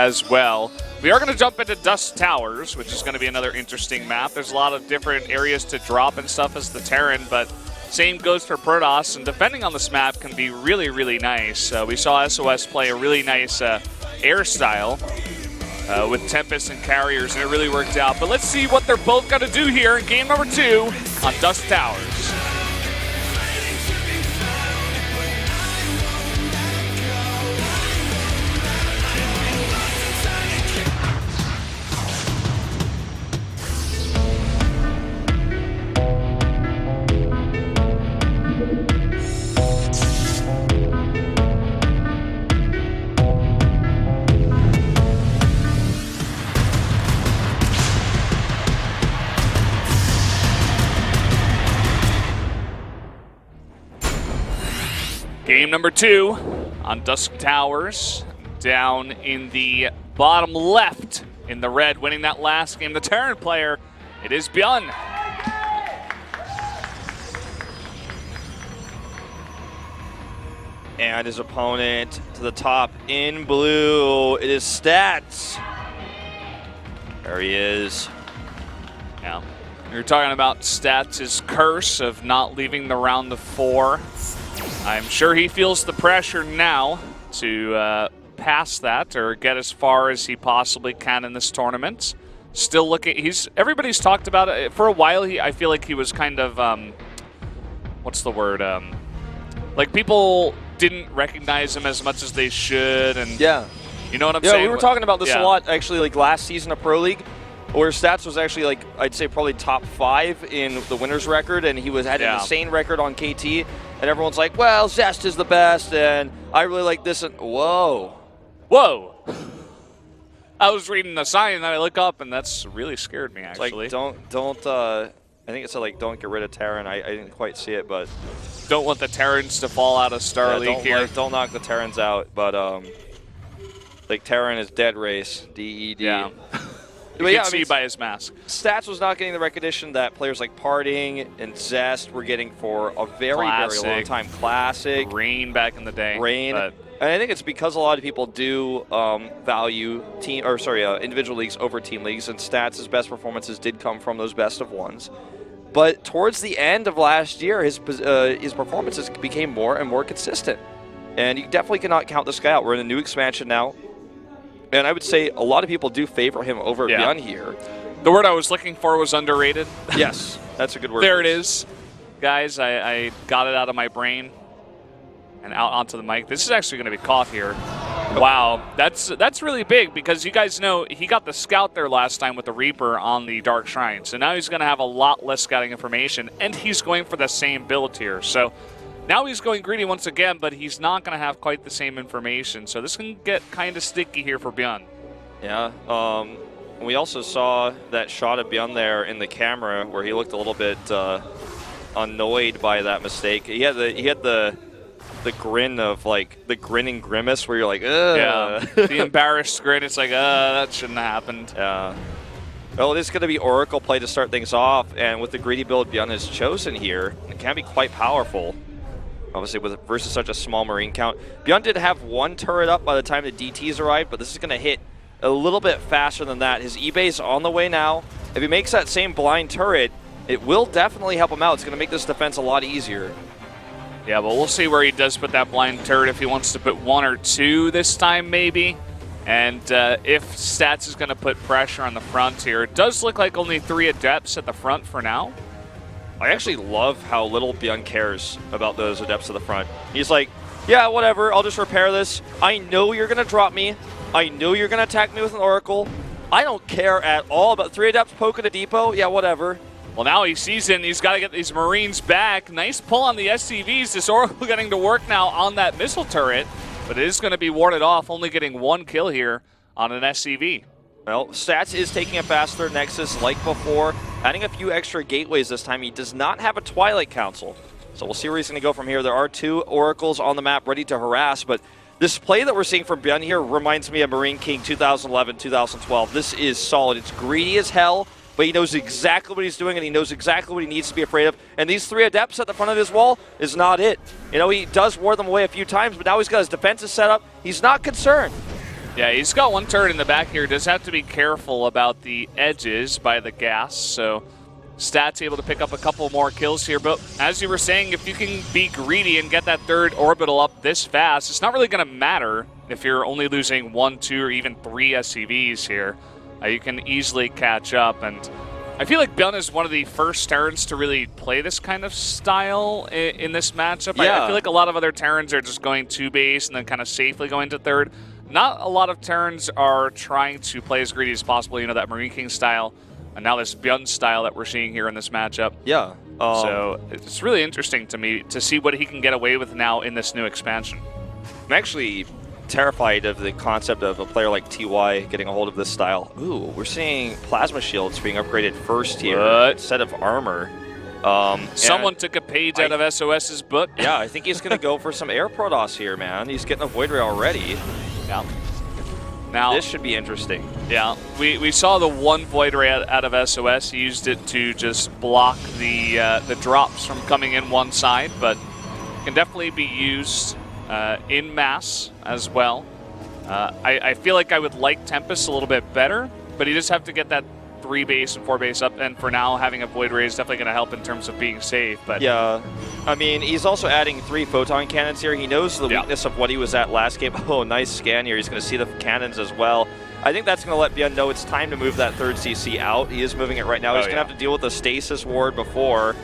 as well. We are going to jump into Dust Towers, which is going to be another interesting map. There's a lot of different areas to drop and stuff as the Terran, but same goes for Protoss, and defending on this map can be really, really nice. We saw SOS play a really nice air style with Tempest and Carriers, and it really worked out. But let's see what they're both going to do here in game number 2 on Dust Towers. Game number 2 on Dusk Towers, down in the bottom left in the red, winning that last game. The Terran player, it is ByuN. And his opponent to the top in blue, it is Stats. There he is. Yeah, you're talking about Stats' curse of not leaving the round of 4. I'm sure he feels the pressure now to pass that or get as far as he possibly can in this tournament. Still looking, everybody's talked about it for a while. I feel like he was kind of, what's the word? Like people didn't recognize him as much as they should, and yeah, you know what I'm saying? Yeah, we were talking about this a lot actually, like last season of Pro League, where Stats was actually, like, I'd say probably top 5 in the winners record, and he had an insane record on KT, and everyone's like, well, Zest is the best, and I really like this, and whoa. Whoa. I was reading the sign, and then I look up, and that's really scared me, actually. It's like, don't, I think it said, like, don't get rid of Terran. I didn't quite see it, but. Don't want the Terrans to fall out of Star League here. Don't knock the Terrans out, but, like, Terran is dead race, D-E-D. Yeah. You can see by his mask. Stats was not getting the recognition that players like Parting and Zest were getting for a very, very long time. Classic. Rain back in the day. Rain. And I think it's because a lot of people do value individual leagues over team leagues, and Stats' best performances did come from those best of ones. But towards the end of last year, his performances became more and more consistent. And you definitely cannot count this guy out. We're in a new expansion now. And I would say a lot of people do favor him over ByuN here. The word I was looking for was underrated. Yes, that's a good word. There it is. Guys, I got it out of my brain and out onto the mic. This is actually going to be caught here. Wow, that's really big because you guys know he got the scout there last time with the Reaper on the Dark Shrine. So now he's going to have a lot less scouting information, and he's going for the same build here. So now he's going greedy once again, but he's not going to have quite the same information. So this can get kind of sticky here for ByuN. Yeah, we also saw that shot of ByuN there in the camera where he looked a little bit annoyed by that mistake. He had the grin of, like, the grinning grimace where you're like, ugh. Yeah, the embarrassed grin. It's like, that shouldn't have happened. Yeah. Well, it is going to be Oracle play to start things off, and with the greedy build ByuN has chosen here, it can be quite powerful. Obviously, versus such a small Marine count. ByuN did have one turret up by the time the DTs arrived, but this is going to hit a little bit faster than that. His eBay's on the way now. If he makes that same blind turret, it will definitely help him out. It's going to make this defense a lot easier. Yeah, but we'll see where he does put that blind turret, if he wants to put 1 or 2 this time, maybe. And if Stats is going to put pressure on the front here, it does look like only 3 Adepts at the front for now. I actually love how little ByuN cares about those Adepts at the front. He's like, yeah, whatever, I'll just repair this. I know you're going to drop me. I know you're going to attack me with an Oracle. I don't care at all about 3 Adepts poking a depot. Yeah, whatever. Well, now he sees it, and he's got to get these Marines back. Nice pull on the SCVs. This Oracle getting to work now on that missile turret, but it is going to be warded off, only getting 1 kill here on an SCV. Well, Stats is taking it faster. Nexus, like before, adding a few extra gateways this time. He does not have a Twilight Council, so we'll see where he's going to go from here. There are 2 Oracles on the map ready to harass, but this play that we're seeing from ByuN here reminds me of Marine King 2011, 2012. This is solid. It's greedy as hell, but he knows exactly what he's doing, and he knows exactly what he needs to be afraid of. And these 3 Adepts at the front of his wall is not it. You know, he does ward them away a few times, but now he's got his defenses set up. He's not concerned. Yeah, he's got one turret in the back here. Does have to be careful about the edges by the gas, so Stats able to pick up a couple more kills here. But as you were saying, if you can be greedy and get that third orbital up this fast, it's not really going to matter if you're only losing 1, 2, or even 3 SCVs here. You can easily catch up, and I feel like ByuN is one of the first Terrans to really play this kind of style in this matchup. Yeah. I feel like a lot of other Terrans are just going to base and then kind of safely going to third. Not a lot of Terrans are trying to play as greedy as possible, you know, that Marine King style, and now this ByuN style that we're seeing here in this matchup. Yeah. So it's really interesting to me to see what he can get away with now in this new expansion. I'm actually terrified of the concept of a player like TY getting a hold of this style. Ooh, we're seeing plasma shields being upgraded first here. Set of armor. Someone took a page out of SOS's book. Yeah, I think he's going to go for some air Protoss here, man. He's getting a Void Ray already. Yeah. Now, this should be interesting. Yeah, we saw the one Void Ray out of SOS. He used it to just block the drops from coming in one side, but can definitely be used in mass as well. I feel like I would like Tempest a little bit better, but he just have to get that 3 base and 4 base up, and for now having a Void Ray is definitely going to help in terms of being safe. But yeah, I mean, he's also adding 3 photon cannons here. He knows the weakness of what he was at last game. Oh, nice scan here. He's going to see the cannons as well. I think that's going to let ByuN know it's time to move that 3rd CC out. He is moving it right now. He's going to have to deal with the stasis ward before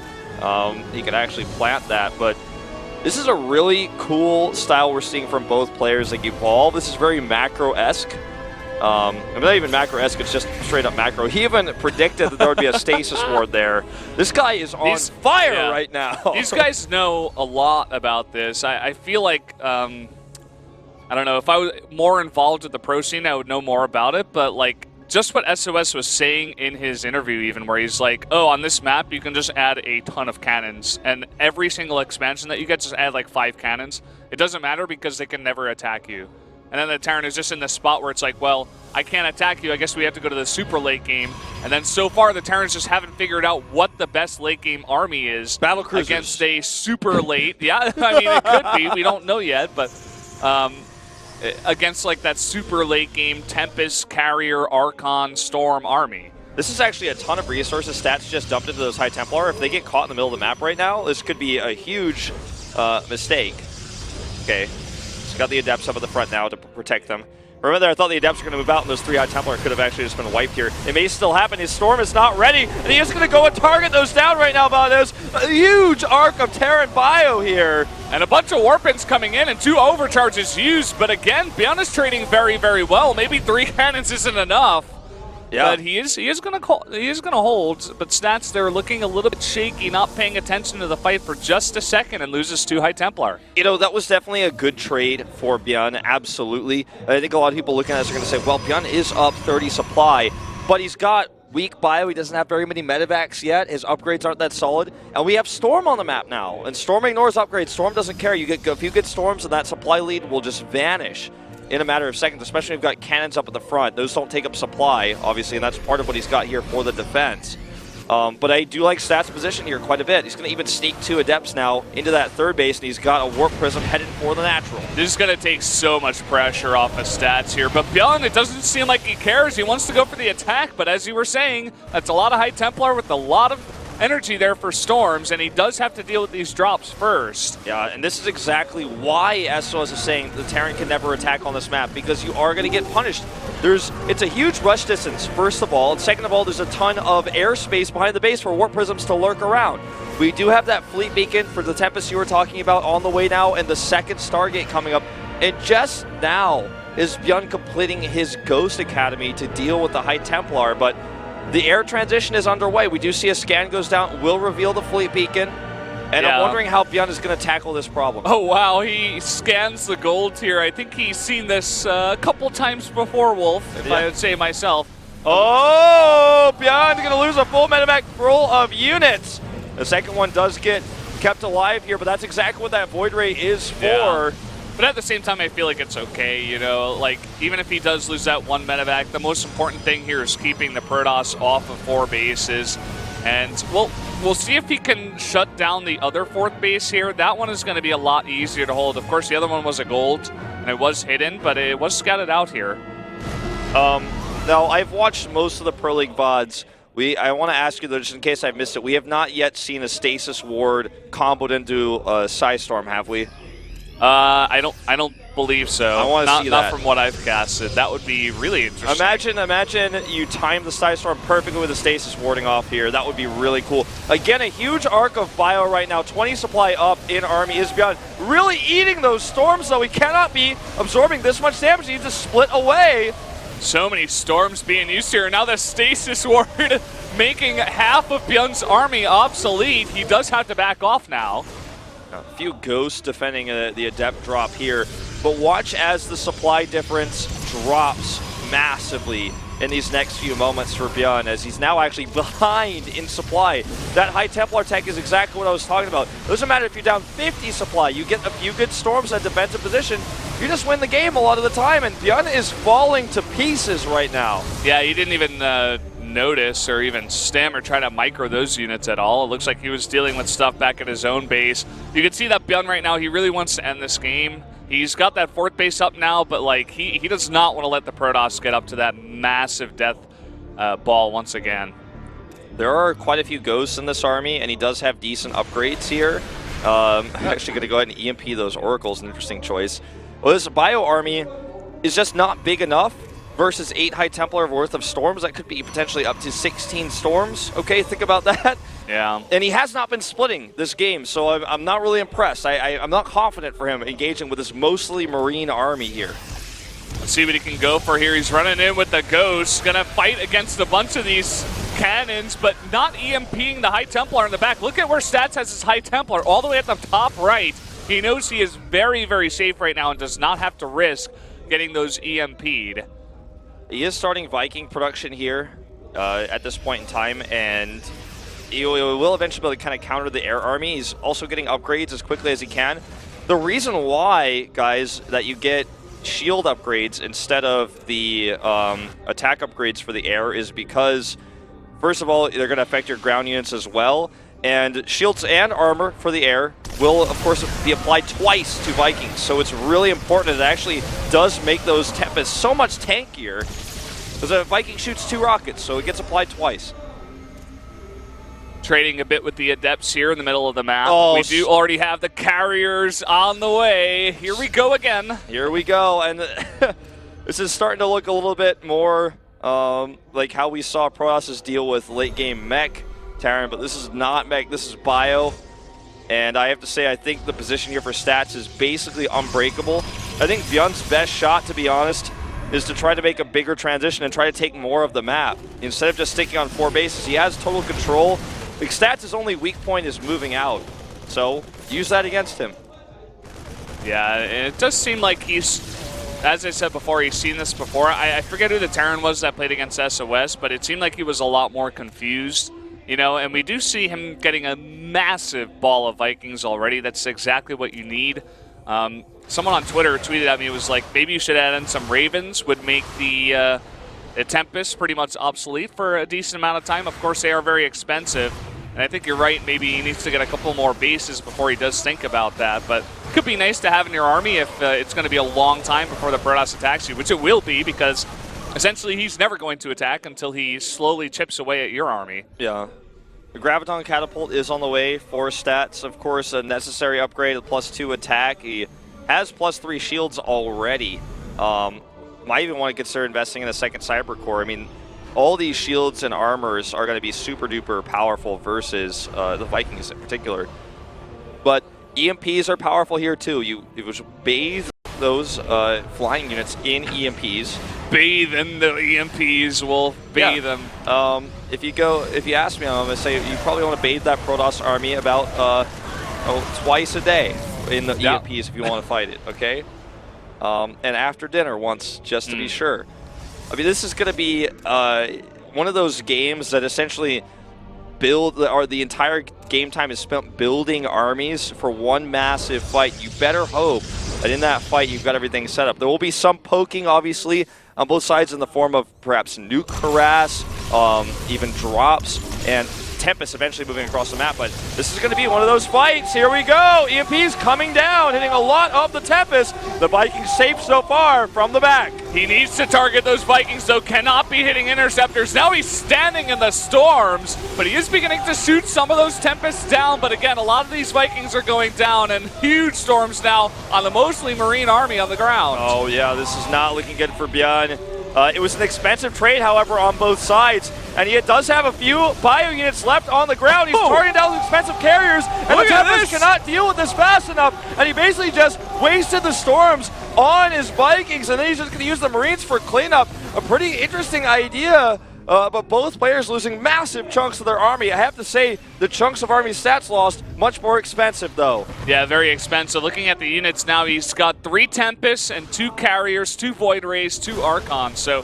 he can actually plant that, but this is a really cool style we're seeing from both players like Evolve. This is very macro-esque. Not even macro-esque, it's just straight up macro. He even predicted that there would be a stasis ward there. This guy is on fire right now. These guys know a lot about this. I feel like, I don't know, if I was more involved with the pro scene, I would know more about it, but like, just what SOS was saying in his interview even, where he's like, oh, on this map, you can just add a ton of cannons, and every single expansion that you get, just add like 5 cannons. It doesn't matter because they can never attack you. And then the Terran is just in this spot where it's like, well, I can't attack you. I guess we have to go to the super late game. And then so far, the Terrans just haven't figured out what the best late game army is. Battlecruisers. Against a super late. Yeah, I mean, it could be. We don't know yet. But against like that super late game Tempest, Carrier, Archon, Storm army. This is actually a ton of resources. Stats just dumped into those High Templar. If they get caught in the middle of the map right now, this could be a huge mistake. Okay. Got the Adepts up at the front now to protect them. Remember there, I thought the Adepts were going to move out, and those 3 High Templar could have actually just been wiped here. It may still happen. His Storm is not ready, and he is going to go and target those down right now, Valdez. A huge arc of Terran Bio here. And a bunch of Warpins coming in, and 2 overcharges used. But again, ByuN is trading very, very well. Maybe 3 cannons isn't enough. Yeah. But he is going to hold. But Stats, they're looking a little bit shaky, not paying attention to the fight for just a second, and loses 2 High Templar. You know, that was definitely a good trade for ByuN, absolutely. I think a lot of people looking at this are going to say, well, ByuN is up 30 supply, but he's got weak bio. He doesn't have very many medevacs yet. His upgrades aren't that solid. And we have Storm on the map now, and Storm ignores upgrades. Storm doesn't care. You get a few good Storms, and that supply lead will just vanish in a matter of seconds, especially if you've got cannons up at the front. Those don't take up supply, obviously, and that's part of what he's got here for the defense. But I do like Stats' position here quite a bit. He's going to even sneak 2 Adepts now into that 3rd base, and he's got a Warp Prism headed for the natural. This is going to take so much pressure off of Stats here. But ByuN, it doesn't seem like he cares. He wants to go for the attack, but as you were saying, that's a lot of High Templar with a lot of energy there for Storms, and he does have to deal with these drops first. Yeah, and this is exactly why SOS is saying the Terran can never attack on this map, because you are going to get punished. It's a huge rush distance, first of all, and second of all, there's a ton of airspace behind the base for Warp Prisms to lurk around. We do have that fleet beacon for the Tempest you were talking about on the way now, and the 2nd Stargate coming up, and just now is ByuN completing his Ghost Academy to deal with the High Templar, but the air transition is underway. We do see a scan goes down, will reveal the fleet beacon, and I'm wondering how ByuN is going to tackle this problem. Oh, wow, he scans the gold here. I think he's seen this a couple times before, Wolf, if I would say myself. Oh, ByuN going to lose a full medevac full of units. The 2nd one does get kept alive here, but that's exactly what that Void Ray is for. Yeah. But at the same time, I feel like it's okay, you know, like, even if he does lose that 1 medevac, the most important thing here is keeping the Protoss off of 4 bases. And we'll see if he can shut down the other 4th base here. That one is going to be a lot easier to hold. Of course, the other one was a gold. and it was hidden, but it was scouted out here. Now, I've watched most of the Pro League VODs. I want to ask you, though, just in case I missed it, we have not yet seen a Stasis Ward comboed into a Psystorm, have we? I don't believe so. I want to see that. Not from what I've casted. That would be really interesting. Imagine you time the Psystorm perfectly with the Stasis warding off here. That would be really cool. Again, a huge arc of Bio right now. 20 supply up in Army is ByuN. Really eating those storms, though. He cannot be absorbing this much damage. He needs to split away. So many storms being used here. Now the Stasis Ward making half of ByuN's army obsolete. He does have to back off now. A few ghosts defending the Adept drop here, but watch as the supply difference drops massively in these next few moments for ByuN, as he's now actually behind in supply. That High Templar tech is exactly what I was talking about. It doesn't matter if you're down 50 supply, you get a few good storms at defensive position, you just win the game a lot of the time, and ByuN is falling to pieces right now. Yeah, he didn't even notice or even stem or try to micro those units at all. It looks like he was dealing with stuff back at his own base. You can see that ByuN right now, he really wants to end this game. He's got that fourth base up now, but like he does not want to let the Protoss get up to that massive death ball once again. There are quite a few ghosts in this army, and he does have decent upgrades here. I'm actually going to go ahead and EMP those Oracles, an interesting choice. Well, this Bio army is just not big enough versus 8 High Templar worth of storms. That could be potentially up to 16 storms. Okay, think about that. Yeah. And he has not been splitting this game, so I'm not really impressed. I'm not confident for him engaging with this mostly Marine army here. Let's see what he can go for here. He's running in with the Ghost. Going to fight against a bunch of these cannons, but not EMPing the High Templar in the back. Look at where Stats has his High Templar all the way at the top right. He knows he is very, very safe right now and does not have to risk getting those EMP'd. He is starting Viking production here at this point in time, and he will eventually be able to kind of counter the air army. He's also getting upgrades as quickly as he can. The reason why, guys, that you get shield upgrades instead of the attack upgrades for the air is because, first of all, they're going to affect your ground units as well, and shields and armor for the air will, of course, be applied twice to Vikings, so it's really important. It actually does make those Tempests so much tankier, because a Viking shoots 2 rockets, so it gets applied twice. Trading a bit with the Adepts here in the middle of the map. Oh, we do already have the carriers on the way. Here we go again. Here we go, and this is starting to look a little bit more like how we saw Protoss deal with late-game mech, Terran, but this is not mech, this is bio. And I have to say, I think the position here for Stats is basically unbreakable. I think ByuN's best shot, to be honest, is to try to make a bigger transition and try to take more of the map. Instead of just sticking on 4 bases, he has total control. Like, Stats' only weak point is moving out. So, use that against him. Yeah, and it does seem like he's, as I said before, he's seen this before. I forget who the Terran was that played against SOS, but it seemed like he was a lot more confused. You know, and we do see him getting a massive ball of Vikings already. That's exactly what you need. Someone on Twitter tweeted at me, it was like, maybe you should add in some Ravens, would make the Tempest pretty much obsolete for a decent amount of time. Of course, they are very expensive, and I think you're right, maybe he needs to get a couple more bases before he does think about that. But it could be nice to have in your army if it's going to be a long time before the Protoss attacks you, which it will be, because essentially he's never going to attack until he slowly chips away at your army. Yeah. The Graviton Catapult is on the way for Stats. Of course, a necessary upgrade, a +2 attack. He has +3 shields already. Might even want to consider investing in a second Cyber Core. I mean, all these shields and armors are going to be super duper powerful versus the Vikings in particular. But EMPs are powerful here too. You bathe those flying units in EMPs. Bathe in the EMPs, we'll bathe them. If you ask me, I'm going to say you probably want to bathe that Protoss army about twice a day in the EMPs if you want to fight it, okay? And after dinner once, just to be sure. I mean, this is going to be one of those games that essentially the entire game time is spent building armies for one massive fight. You better hope that in that fight you've got everything set up. There will be some poking, obviously, on both sides in the form of perhaps nuke harass, even drops, and Tempest eventually moving across the map, but this is going to be one of those fights. Here we go. EMP's coming down, hitting a lot of the Tempest. The Vikings safe so far from the back. He needs to target those Vikings, though, cannot be hitting interceptors. Now he's standing in the storms, but he is beginning to shoot some of those Tempests down. But again, a lot of these Vikings are going down, and huge storms now on the mostly Marine army on the ground. Oh yeah, this is not looking good for ByuN. It was an expensive trade, however, on both sides, and he does have a few ByuN units left on the ground. He's targeting down the expensive carriers, and the Tempest cannot deal with this fast enough, and he basically just wasted the storms on his Vikings, and then he's just going to use the Marines for cleanup. A pretty interesting idea, but both players losing massive chunks of their army. I have to say, the chunks of army stats lost, much more expensive, though. Yeah, very expensive. Looking at the units now, he's got 3 Tempests and 2 Carriers, 2 Void Rays, 2 Archons. So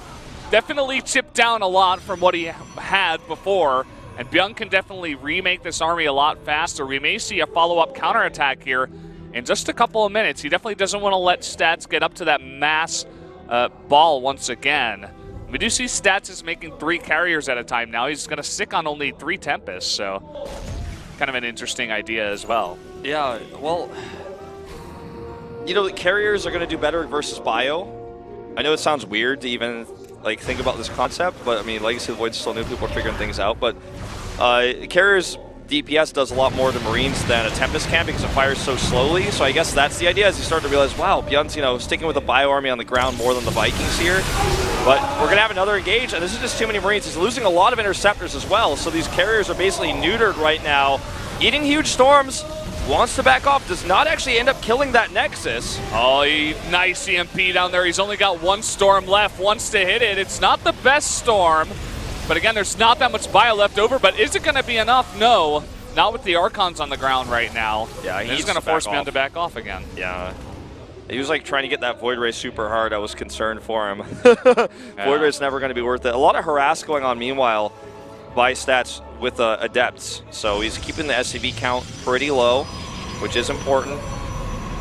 definitely chipped down a lot from what he had before. And ByuN can definitely remake this army a lot faster. We may see a follow-up counterattack here in just a couple of minutes. He definitely doesn't want to let Stats get up to that mass ball once again. We do see Stats is making 3 carriers at a time now. He's going to stick on only 3 Tempests, so kind of an interesting idea as well. Yeah, well, you know, the carriers are going to do better versus Bio. I know it sounds weird to even like think about this concept, but I mean, Legacy of the Void's still new. People are figuring things out, but carriers DPS does a lot more to Marines than a Tempest can because it fires so slowly. So I guess that's the idea as you start to realize, wow, ByuN's, you know, sticking with the Bio army on the ground more than the Vikings here. But we're going to have another engage, and this is just too many Marines. He's losing a lot of interceptors as well, so these carriers are basically neutered right now. Eating huge storms, wants to back off, does not actually end up killing that Nexus. Oh, nice EMP down there. He's only got 1 storm left, wants to hit it. It's not the best storm. But again, there's not that much bio left over, but is it going to be enough? No, not with the Archons on the ground right now. Yeah, he's going to force ByuN to back off again. Yeah. He was like trying to get that Void Ray super hard. I was concerned for him. Void Ray's never going to be worth it. A lot of harass going on meanwhile by Stats with Adepts. So he's keeping the SCV count pretty low, which is important.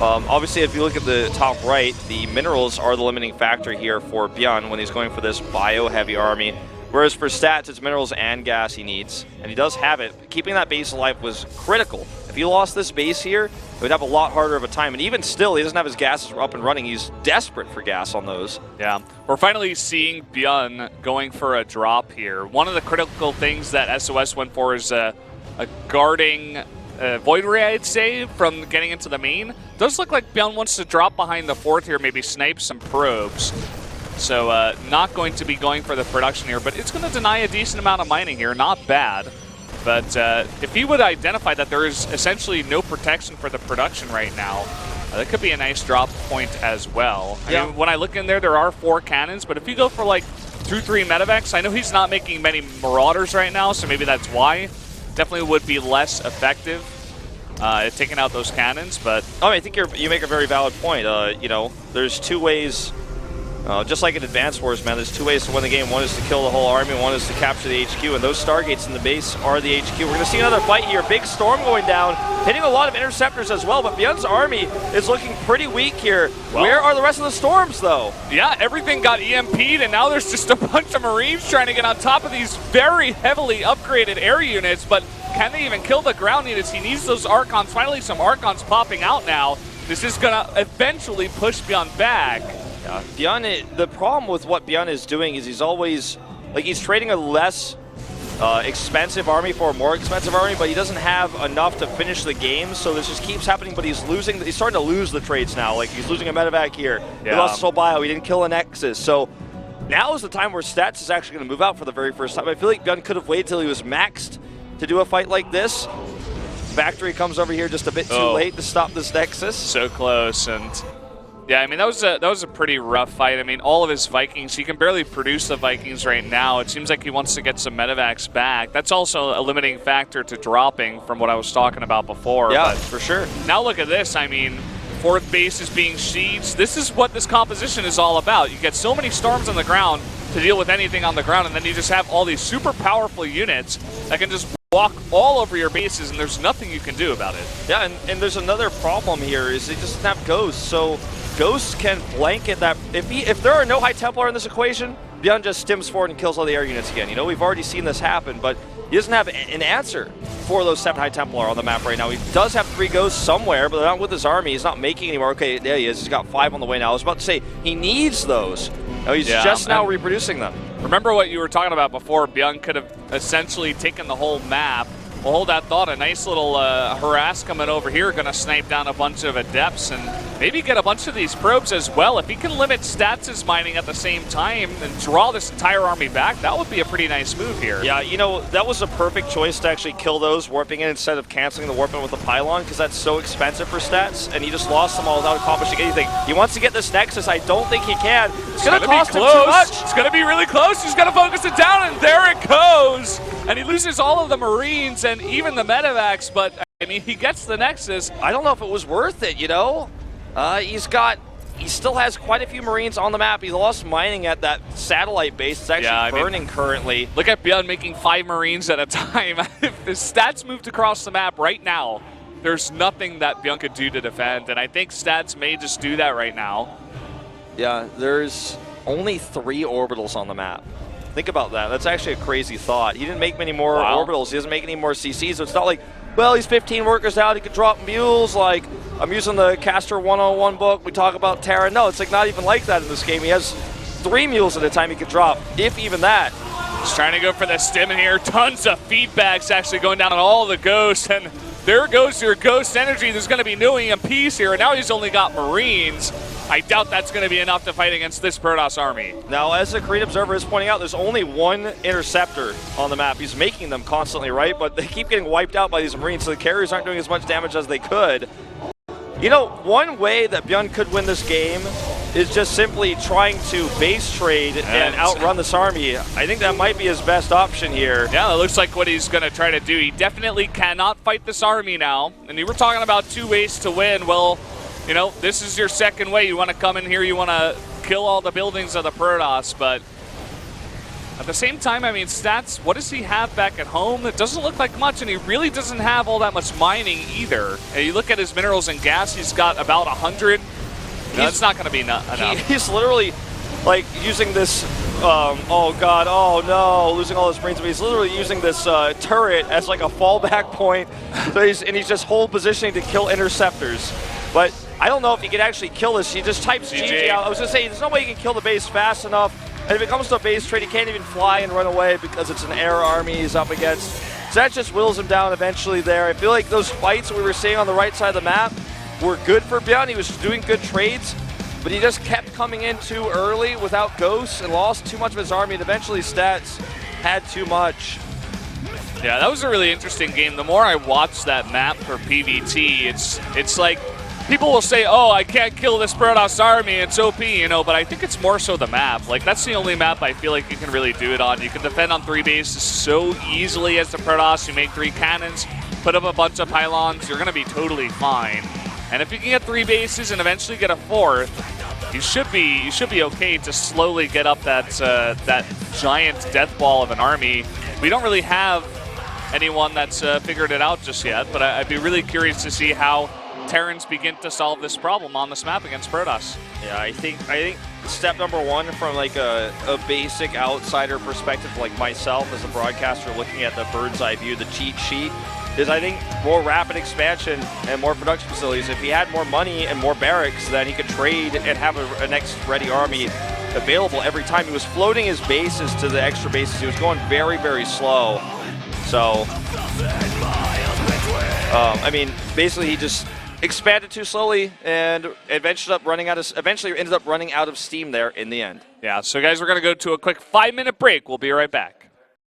Obviously, if you look at the top right, the minerals are the limiting factor here for ByuN when he's going for this bio-heavy army. Whereas for Stats, it's minerals and gas he needs, and he does have it. Keeping that base alive was critical. If he lost this base here, it would have a lot harder of a time, and even still, he doesn't have his gases up and running. He's desperate for gas on those. Yeah, we're finally seeing ByuN going for a drop here. One of the critical things that SOS went for is a guarding Void Ray, I'd say, from getting into the main. Does look like ByuN wants to drop behind the 4th here, maybe snipe some probes. So not going to be going for the production here, but it's going to deny a decent amount of mining here. Not bad. But if he would identify that there is essentially no protection for the production right now, that could be a nice drop point as well. I mean, when I look in there, there are 4 cannons, but if you go for like 2-3 medevacs, I know he's not making many Marauders right now, so maybe that's why. Definitely would be less effective at taking out those cannons, but... Oh, I think you make a very valid point. You know, there's 2 ways... just like in Advanced Wars, man, there's 2 ways to win the game. One is to kill the whole army, one is to capture the HQ, and those Stargates in the base are the HQ. We're going to see another fight here. Big storm going down, hitting a lot of interceptors as well, but ByuN's army is looking pretty weak here. Well, where are the rest of the storms, though? Yeah, everything got EMP'd, and now there's just a bunch of Marines trying to get on top of these very heavily upgraded air units, but can they even kill the ground units? He needs those Archons. Finally, some Archons popping out now. This is going to eventually push ByuN back. ByuN, the problem with what ByuN is doing is he's always, like, he's trading a less expensive army for a more expensive army, but he doesn't have enough to finish the game, so this just keeps happening, but he's starting to lose the trades now. Like, he's losing a medevac here. He lost his whole bio, he didn't kill a Nexus, so now is the time where Stats is actually going to move out for the very first time. I feel like ByuN could have waited till he was maxed to do a fight like this. Factory comes over here just a bit too late to stop this Nexus. So close, and... yeah, I mean, that was a pretty rough fight. I mean, all of his Vikings, he can barely produce the Vikings right now. It seems like he wants to get some medevacs back. That's also a limiting factor to dropping from what I was talking about before. Yeah, for sure. Now look at this. I mean, 4th base is being sieged. This is what this composition is all about. You get so many storms on the ground to deal with anything on the ground, and then you just have all these super powerful units that can just walk all over your bases, and there's nothing you can do about it. Yeah, and there's another problem here is he doesn't have Ghosts, so Ghosts can blanket that. If there are no High Templar in this equation, ByuN just stims forward and kills all the air units again. You know, we've already seen this happen, but he doesn't have an answer for those 7 High Templar on the map right now. He does have 3 ghosts somewhere, but they're not with his army. He's not making anymore. Okay, there he is. He's got 5 on the way now. I was about to say, he needs those. No, he's just now reproducing them. Remember what you were talking about before. ByuN could have essentially taken the whole map. Well, hold that thought. A nice little harass coming over here, going to snipe down a bunch of adepts and maybe get a bunch of these probes as well. If he can limit Stats' mining at the same time and draw this entire army back, that would be a pretty nice move here. Yeah, you know, that was a perfect choice to actually kill those warping in instead of canceling the warp in with the pylon, because that's so expensive for Stats, and he just lost them all without accomplishing anything. He wants to get this Nexus. I don't think he can. It's going to cost him too much. It's going to be really close. He's going to focus it down, and there it goes. And he loses all of the Marines and even the medevacs, but I mean, he gets the Nexus. I don't know if it was worth it, you know? He still has quite a few Marines on the map. He lost mining at that satellite base. It's actually burning currently. Look at ByuN making 5 Marines at a time. If the Stats moved across the map right now, there's nothing that ByuN could do to defend, and I think Stats may just do that right now. Yeah, there's only 3 orbitals on the map. Think about that. That's actually a crazy thought. He didn't make many more orbitals. He doesn't make any more CCs, so it's not like, well, he's 15 workers out. He could drop mules. Like, I'm using the Caster 101 book. We talk about Terra. No, it's like not even like that in this game. He has 3 mules at a time he could drop, if even that. He's trying to go for the stim in here. Tons of feedbacks actually going down on all the ghosts, and there goes your ghost energy. There's going to be no EMPs here, and now he's only got Marines. I doubt that's going to be enough to fight against this Protoss army. Now, as the Korean Observer is pointing out, there's only 1 interceptor on the map. He's making them constantly, right? But they keep getting wiped out by these Marines, so the carriers aren't doing as much damage as they could. You know, one way that ByuN could win this game is just simply trying to base trade and outrun this army. I think that might be his best option here. Yeah, it looks like what he's going to try to do. He definitely cannot fight this army now. And you were talking about 2 ways to win. Well, you know, this is your second way. You want to come in here, you want to kill all the buildings of the Protoss, but at the same time, I mean, Stats, what does he have back at home? It doesn't look like much, and he really doesn't have all that much mining either. And you look at his minerals and gas, he's got about 100. That's not going to be enough. He's literally, like, using this, oh god, oh no, losing all his Marines, but he's literally using this turret as like a fallback point, so he's just whole positioning to kill interceptors. But I don't know if he can actually kill this. He just types GG out. I was going to say, there's no way he can kill the base fast enough. And if it comes to a base trade, he can't even fly and run away because it's an air army he's up against. So that just whittles him down eventually there. I feel like those fights we were seeing on the right side of the map were good for ByuN. He was doing good trades, but he just kept coming in too early without ghosts and lost too much of his army, and eventually Stats had too much. Yeah, that was a really interesting game. The more I watch that map for PvT, it's like, people will say, oh, I can't kill this Protoss army, it's OP, you know, but I think it's more so the map. Like, that's the only map I feel like you can really do it on. You can defend on 3 bases so easily as the Protoss. You make 3 cannons, put up a bunch of pylons, you're going to be totally fine. And if you can get 3 bases and eventually get a 4th, you should be okay to slowly get up that that giant death ball of an army. We don't really have anyone that's figured it out just yet, but I'd be really curious to see how Terrans begin to solve this problem on this map against Protoss. Yeah, I think step number 1 from like a basic outsider perspective, like myself as a broadcaster looking at the bird's eye view, the cheat sheet, is I think more rapid expansion and more production facilities. If he had more money and more barracks, then he could trade and have a next ready army available every time. He was floating his bases to the extra bases. He was going very, very slow. So, I mean, basically he just expanded too slowly and eventually ended up running out of steam there in the end. Yeah, so guys, we're going to go to a quick 5-minute break. We'll be right back.